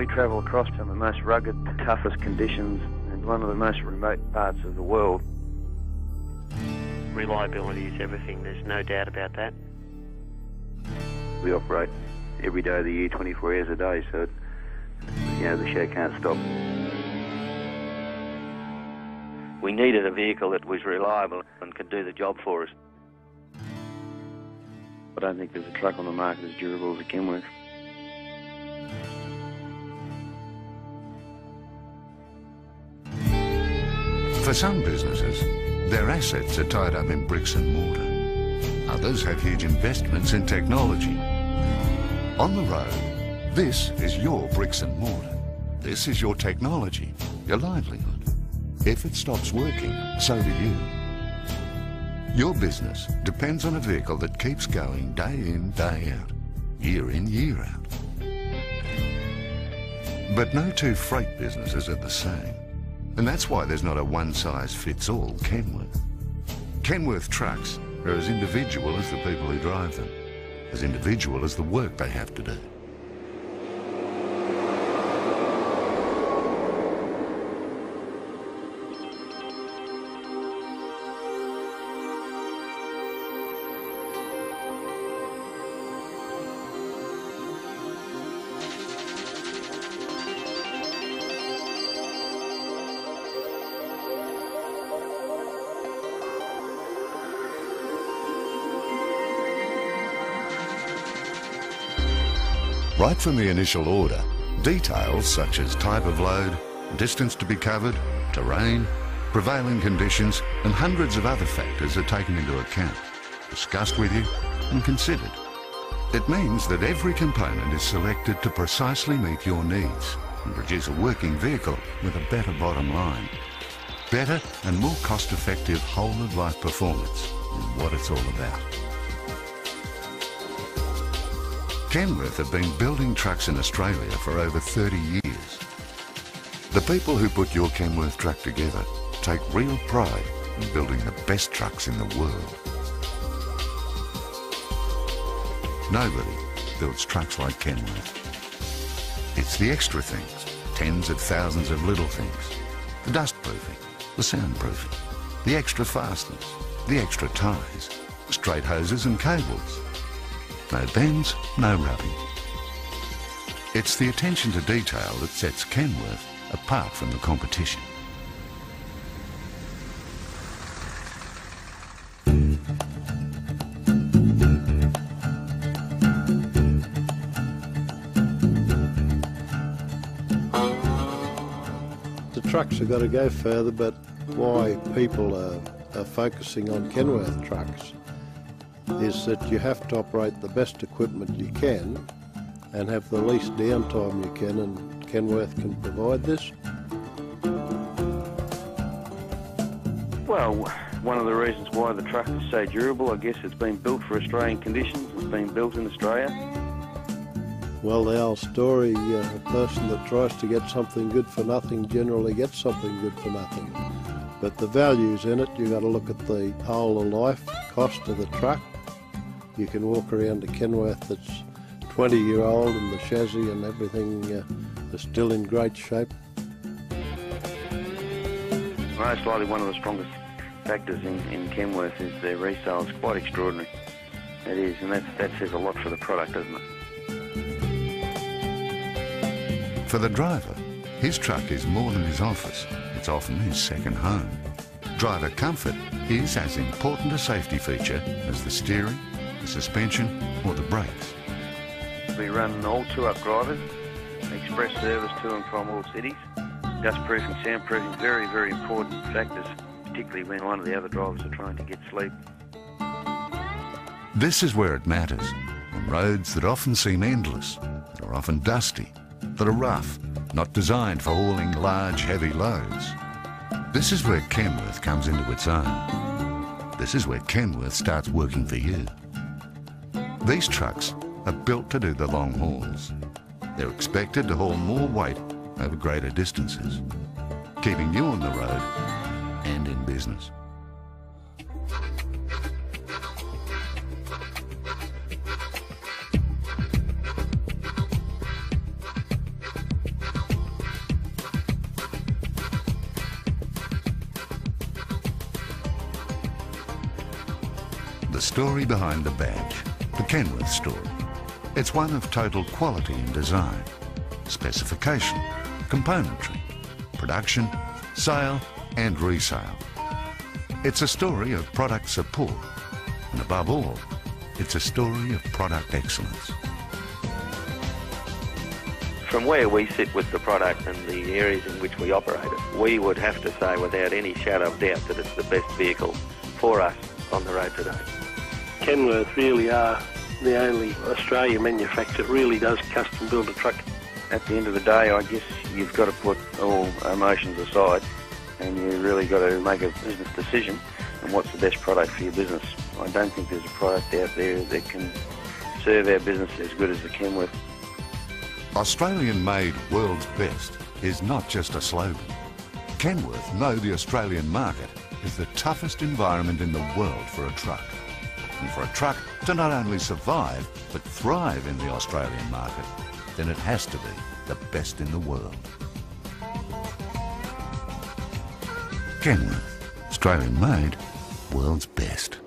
We travel across some of the most rugged, toughest conditions and one of the most remote parts of the world. Reliability is everything, there's no doubt about that. We operate every day of the year, 24 hours a day, so the show can't stop. We needed a vehicle that was reliable and could do the job for us. I don't think there's a truck on the market as durable as a Kenworth. For some businesses, their assets are tied up in bricks and mortar. Others have huge investments in technology. On the road, this is your bricks and mortar. This is your technology, your livelihood. If it stops working, so do you. Your business depends on a vehicle that keeps going day in, day out, year in, year out. But no two freight businesses are the same. And that's why there's not a one-size-fits-all Kenworth. Kenworth trucks are as individual as the people who drive them, as individual as the work they have to do. Right from the initial order, details such as type of load, distance to be covered, terrain, prevailing conditions, and hundreds of other factors are taken into account, discussed with you, and considered. It means that every component is selected to precisely meet your needs and produce a working vehicle with a better bottom line. Better and more cost-effective whole-of-life performance is what it's all about. Kenworth have been building trucks in Australia for over 30 years. The people who put your Kenworth truck together take real pride in building the best trucks in the world. Nobody builds trucks like Kenworth. It's the extra things, tens of thousands of little things. The dust proofing, the soundproofing, the extra fasteners, the extra ties, straight hoses and cables. No bends, no rubbing. It's the attention to detail that sets Kenworth apart from the competition. The trucks have got to go further, but why people are focusing on Kenworth trucks is that you have to operate the best equipment you can and have the least downtime you can, and Kenworth can provide this. Well, one of the reasons why the truck is so durable, I guess it's been built for Australian conditions. It's been built in Australia. Well, the old story, a person that tries to get something good for nothing generally gets something good for nothing. But the values in it, you've got to look at the whole of life cost of the truck. You can walk around a Kenworth that's 20-year-old and the chassis and everything is still in great shape. Most likely one of the strongest factors in Kenworth is their resale is quite extraordinary. It is, and that says a lot for the product, doesn't it? For the driver, his truck is more than his office. It's often his second home. Driver comfort is as important a safety feature as the steering, the suspension or the brakes. We run all two-up drivers, express service to and from all cities. Dust-proofing, soundproofing, very, very important factors, particularly when one of the other drivers are trying to get sleep. This is where it matters, on roads that often seem endless, that are often dusty, that are rough, not designed for hauling large, heavy loads. This is where Kenworth comes into its own. This is where Kenworth starts working for you. These trucks are built to do the long hauls. They're expected to haul more weight over greater distances, keeping you on the road and in business. story behind the badge, the Kenworth story. It's one of total quality in design, specification, componentry, production, sale and resale. It's a story of product support, and above all, it's a story of product excellence. From where we sit with the product and the areas in which we operate it, we would have to say without any shadow of doubt that it's the best vehicle for us on the road today. Kenworth really are the only Australian manufacturer that really does custom build a truck. At the end of the day, I guess you've got to put all emotions aside and you really got to make a business decision on what's the best product for your business. I don't think there's a product out there that can serve our business as good as the Kenworth. Australian-made world's best is not just a slogan. Kenworth know the Australian market is the toughest environment in the world for a truck. And for a truck to not only survive, but thrive in the Australian market, then it has to be the best in the world. Kenworth, Australian-made, world's best.